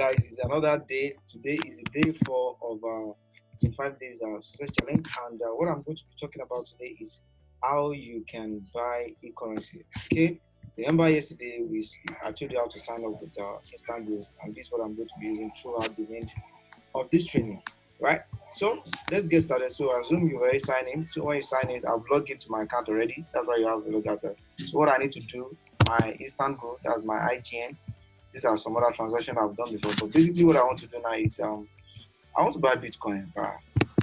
guys, it's another day. Today is day 4 of 25 days success challenge, and what I'm going to be talking about today is how you can buy e-currency. Okay, remember yesterday I told you how to sign up with instant growth, and this is what I'm going to be using throughout the end of this training, right? So let's get started. So I assume you've already signed in. So when you sign in, I've logged into my account already. That's why you have to look at that. So what I need to do, my instant growth, that's my IGN. These are some other transactions I've done before. But basically what I want to do now is I want to buy Bitcoin. I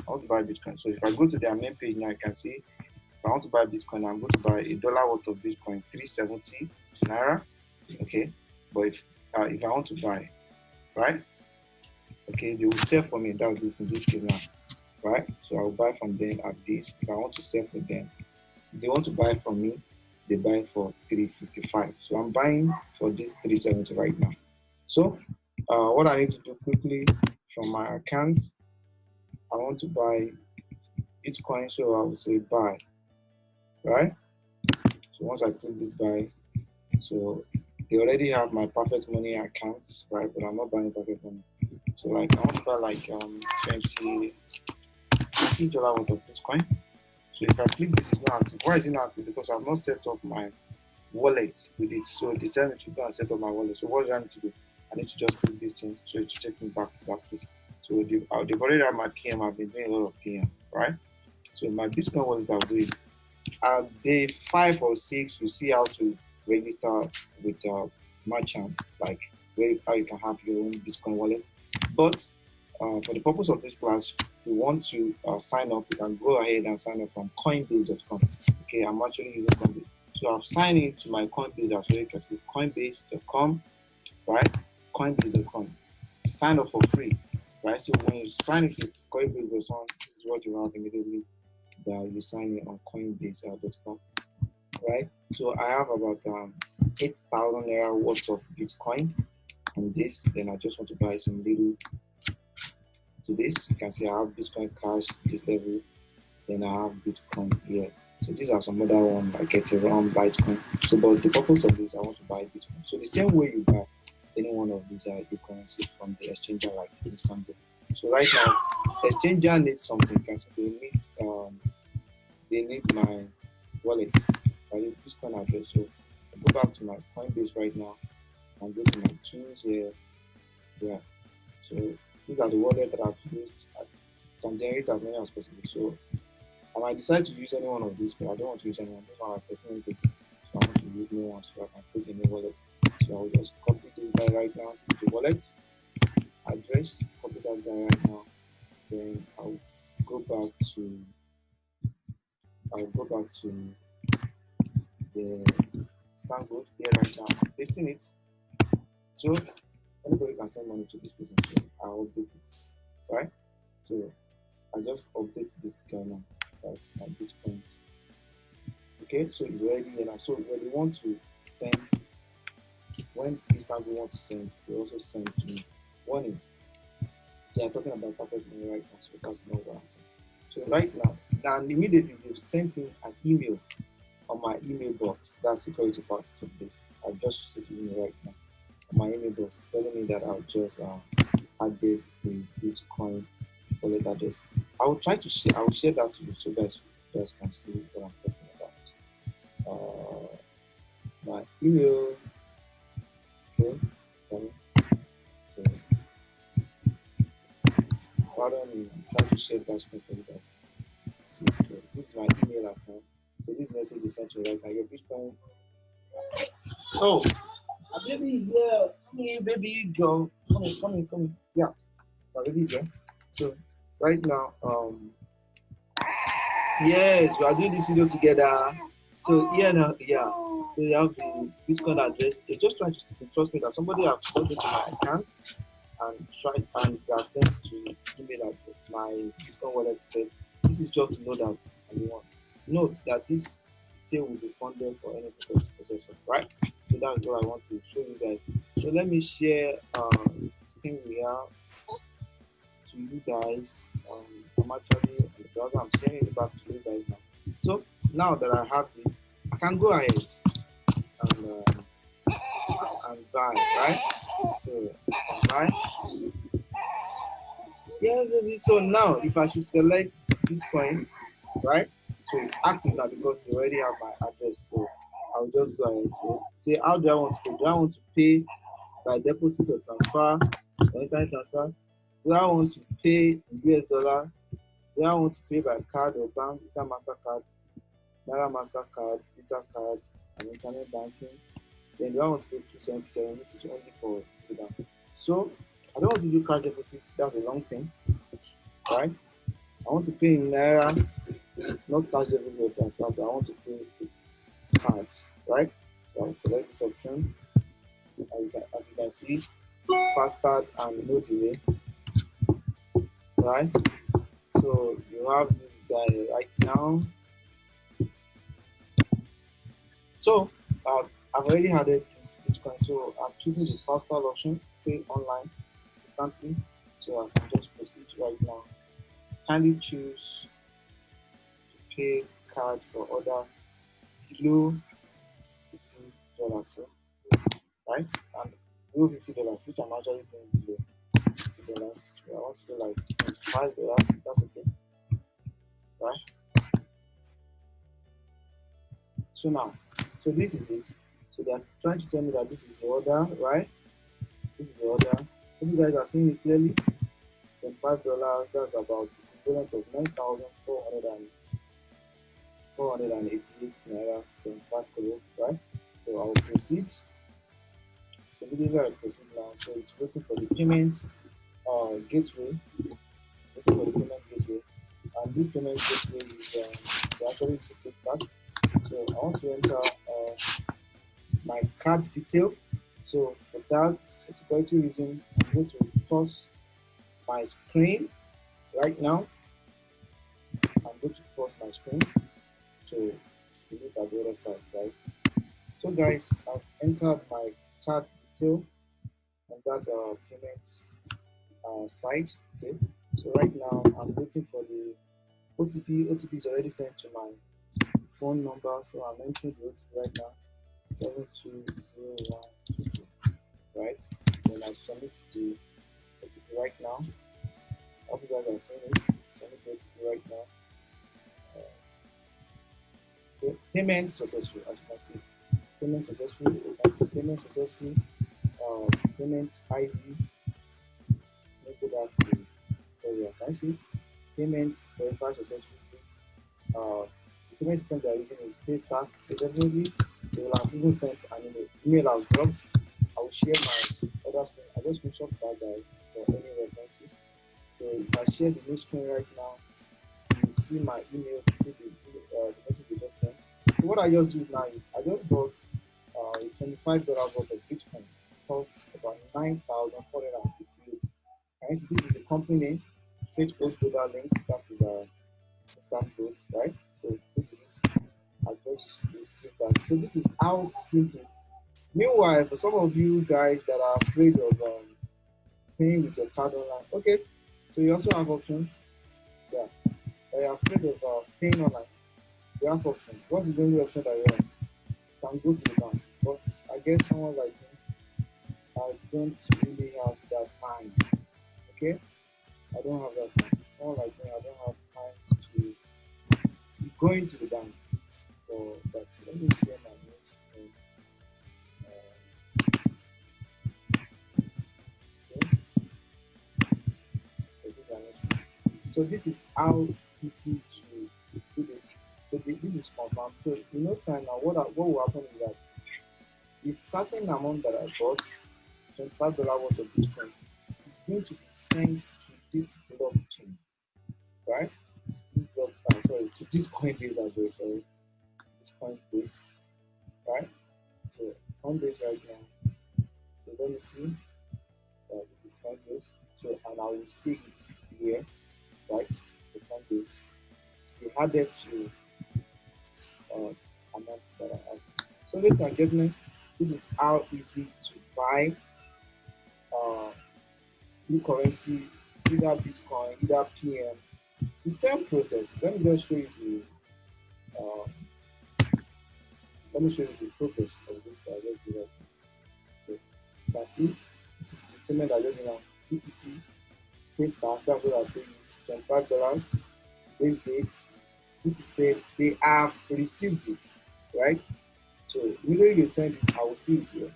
want to buy Bitcoin. So if I go to their main page now, you can see if I want to buy Bitcoin, I'm going to buy $1 worth of Bitcoin, 370 Naira. Okay. But if I want to buy, right? Okay, they will sell for me. That's this in this case now. Right? So I'll buy from them at this. If I want to sell for them, if they want to buy from me, they buy for 355. So I'm buying for this 370 right now. So what I need to do quickly from my account, I want to buy Bitcoin, so I will say buy, right? So once I click this buy, so they already have my Perfect Money accounts, right? But I'm not buying Perfect Money. So like I want to buy like $26 worth of Bitcoin. So if I click this, is not active. Why is it not active? Because I've not set up my wallet with it. So they sent me to go and set up my wallet. So what do I need to do? I need to just click this thing so it to take me back to that place. So they've already had my PM. I've been doing a lot of PM, right? So my Bitcoin wallet I'll do it. At day 5 or 6, you see how to register with merchants, like how you can have your own Bitcoin wallet. But for the purpose of this class, if you want to sign up, you can go ahead and sign up from coinbase.com. Okay, I'm actually using Coinbase. So I've signed in to my Coinbase as well. You can see coinbase.com, right? Coinbase.com. Sign up for free, right? So when you sign into Coinbase.com, this is what you have immediately that you sign in on coinbase.com, right? So I have about 8,000 Naira worth of Bitcoin on this. Then I just want to buy some little to this. You can see I have Bitcoin Cash this level, then I have Bitcoin here. So these are some other ones I get around Bitcoin. So but the purpose of this, I want to buy Bitcoin. So the same way you buy any one of these currencies from the exchanger like instant. So right now, exchanger needs something. You can see they need my wallet, my Bitcoin address. So I go back to my Coinbase right now and go to my tools here. Yeah. So these are the wallets that I've used. I can generate as many as possible. So I might decide to use any one of these, but I don't want to use any one. This one has 13 minutes. So I want to use new one so I can put in a new wallet. So I'll just copy this guy right now. This is the wallet address. Copy that guy right now. Then I'll go back to the standard here right now. I'm pasting it. So anybody can send money to this person. So I'll update it. Right? So I just update this guy now. Like my Bitcoin. Okay, so it's already here now. So when they want to send, when Instagram want to send, they also send to me warning. So I'm talking about Perfect Money right now, so that's not what I'm saying. So right now, and immediately they've sent me an email on my email box. That's security part of this. I've just received an email right now on my email box telling me that I've just added the Bitcoin wallet address. I will try to share. I will share that to you so guys can see what I'm talking about. My email. Okay. So, pardon me. I'm trying to share that screen for you guys. See, so this is my email account. So this message is sent to me right now. Your Bitcoin. Oh, my baby is here. Come here, baby girl. Come in. Yeah, my baby is here. So right now, yes, we are doing this video together. So yeah, now, yeah. So you have the Bitcoin address. They're just trying to trust me that somebody has logged into my account and they are sent to email address, my Bitcoin wallet to say this is just to know that anyone note that this detail will be funded for any processor, right? So that's what I want to show you guys. So let me share screen here to you guys. I'm actually on the browser. I'm sharing it back to you guys now. So now that I have this, I can go ahead and and buy, right? So buy. Yeah, baby. So now if I should select Bitcoin, right? So it's active now because they already have my address. So I'll just go and say how do I want to pay? Do I want to pay by deposit or transfer or internet transfer? Do I want to pay in US dollar? Do I want to pay by card or bank? Is that Mastercard, Naira Mastercard, Visa card, and internet banking? Then do I want to pay 277, which is only for Sudan? So I don't want to do cash deposit. That's a long thing, right? I want to pay in Naira, not cash deposit or transfer, but I want to pay with cards, right? So I'll select this option. As you can see, faster and no delay, right? So you have this guy right now. So I've already added this Bitcoin, so I'm choosing the faster option, pay online instantly. So I can just proceed right now. Kindly choose to pay card for order below $15, so right? And below $50, which I'm actually doing below $50. So I want to do like $25. That's okay, right? So now, so this is it. So they are trying to tell me that this is the order, right? This is the order. Hope you guys are seeing it clearly. $25. That's about equivalent of 9,488 naira 75 kobo, right? So I will proceed. So immediately I proceed now. So it's waiting for the payment gateway. Waiting for the payment gateway. And this payment gateway is actually to pay start. So I want to enter my card detail. So for that, for security reason, I'm going to pause my screen right now. I'm going to pause my screen. So you look at the other side, right? So guys, I've entered my card detail on that payment site. Okay. So right now I'm waiting for the OTP. OTP is already sent to my phone number. So I'm entering the OTP right now. 720122. Right? Then I submit the OTP right now. I hope you guys are seeing it. Submit the OTP right now. Okay. Payment successful, as you can see. Payment successful. You can see payment successful. Payment ID. Let me go back to where we are. Can you see? Payment verified successful. The payment system they are using is Paystack. So definitely they will have even sent an email. Email has dropped. I will share my other screen. I just screenshot that guy for any references. So if I share the new screen right now, you see my email, you see the message they just sent. So what I just do now is I just bought $25 worth of Bitcoin. Cost about 9,488. And see this is the company name, straight code product links. That is a start code, right? So this is it. I just received that. So this is how simple. Meanwhile, for some of you guys that are afraid of paying with your card online, okay. So you also have option. Yeah, they are afraid of paying online. You have option. What's the only option that you have? You can go to the bank. But I guess someone like me, I don't really have that time. Okay, I don't have that time. Someone like me, I don't have time to be going to the bank. So that's let me share my notes. Okay. So this is how easy to do this. So this is confirmed. So in no time now, what will happen is that the certain amount that I bought, $25 worth of Bitcoin, is going to be sent to this blockchain, right? This sorry, to this Coinbase address, sorry, this Coinbase, right? So Coinbase right now. So let me see. This is Coinbase. So and I will see it here, right? The Coinbase. We added to amount that I have. So ladies and gentlemen, this is how easy to buy new currency, either Bitcoin, either PM. The same process. Let me just show you the let me show you the progress of this that I just did. You can see this is the payment I just now. BTC, pay star, that's what I pay is $25. This date, this is said they have received it, right? So immediately they send it, I will see it here.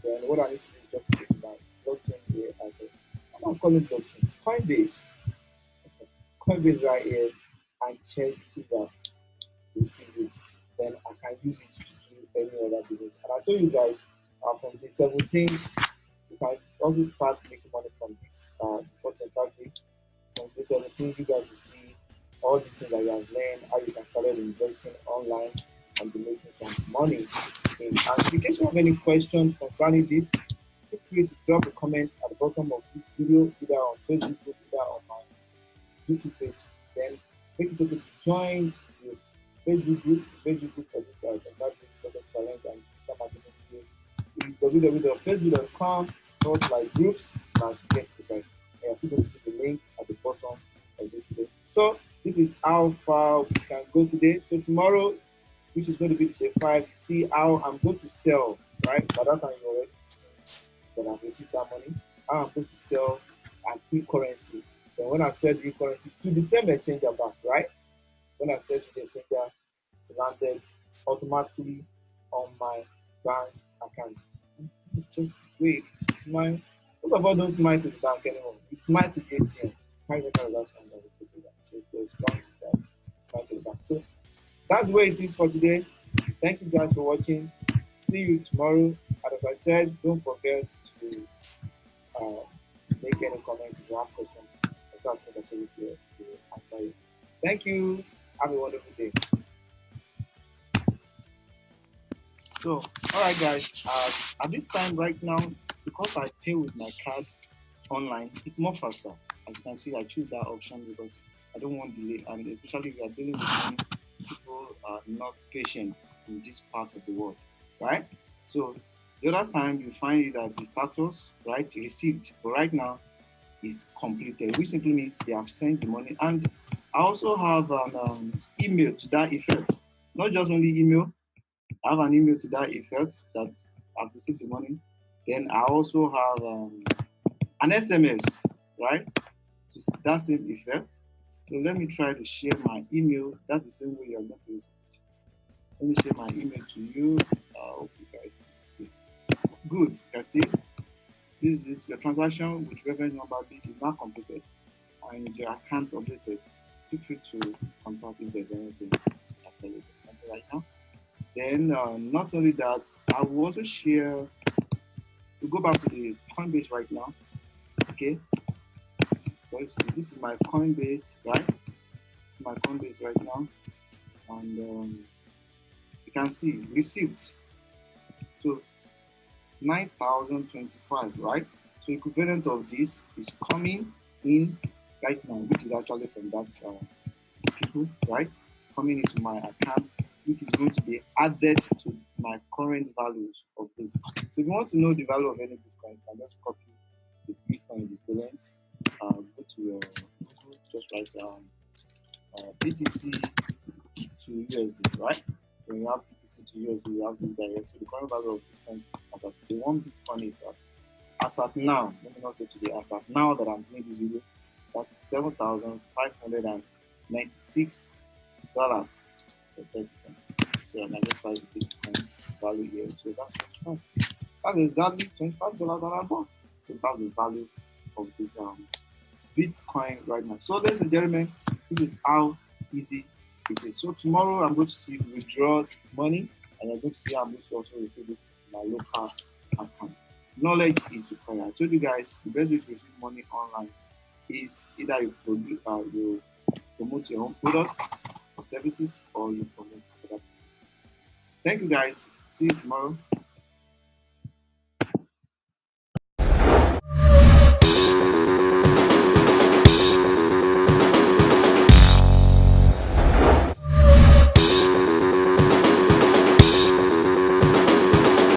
Then what I need to do is just to go to my blockchain here as well. I'm not calling blockchain, Coinbase. Coinbase right here and check if I've received it. Then I can use it to do any other business. And I told you guys from the 17th, you can also start making money from this before 25 days. From the 17th, you guys will see all these things that you have learned, how you can start investing online and be making some money. And in case you have any questions concerning this, feel free to drop a comment at the bottom of this video, either on Facebook group, either on my YouTube page. Then make it okay to join the Facebook group for this and that is success challenge and marketing skill. It's www.facebook.com/groups/get precise. And you're still going to see the link at the bottom of this video. So this is how far we can go today. So tomorrow, which is going to be day 5, see how I'm going to sell, right? By that time you already see that I've received that money. How I'm going to sell an e-currency. Then when I sell the e-currency to the same exchanger back, right? When I sell to the exchanger, it's landed automatically on my bank account. It's just wait, smile. Most of all don't smile to the bank anymore. You smile to the ATM. How you that last one that we put it down? So there's smile to the bank. So that's where it is for today. Thank you guys for watching. See you tomorrow. And as I said, don't forget to make any comments if you have questions. Ask me to answer you. Thank you. Have a wonderful day. So, all right, guys. At this time right now, because I pay with my card online, it's more faster. As you can see, I choose that option because I don't want delay, and especially if you are dealing with money, people are not patient in this part of the world, right? So, the other time you find that the status, right, received, but right now is completed, which simply means they have sent the money. And I also have an email to that effect. Not just only email, I have an email to that effect that I've received the money. Then I also have an SMS, right, to that same effect. So let me try to share my email. That's the same way you're going to use it. Let me share my email to you. I hope you guys can see. Good, you can see. This is it. Your transaction with reference number this is now completed and your account updated. Feel free to contact if there's anything after you right now. Then not only that, I will also share. We go back to the Coinbase right now. Okay. For you to see, this is my Coinbase, right? My Coinbase right now, and you can see received. So 9,025, right? So equivalent of this is coming in right now, which is actually from that people, right? It's coming into my account, which is going to be added to my current values of this. So if you want to know the value of any Bitcoin, you can just copy the Bitcoin equivalents, go to your Google, just write BTC to USD, right? When you have BTC to USD, you have this guy here. So the current value of Bitcoin as of the one Bitcoin is as at now, let me not say today, as at now that I'm doing the video, that is $7,596 and 30 cents. So I just buy the Bitcoin value here. So that's exactly $25 that I bought. So that's the value of this Bitcoin right now. So ladies and gentlemen, this is how easy it is. So tomorrow I'm going to see withdraw money, and I'm going to see how I'm going to also receive it in my local account. Knowledge is required. I told you guys the best way to receive money online is either you produce, you promote your own products or services, or you promote other. Thank you guys. See you tomorrow.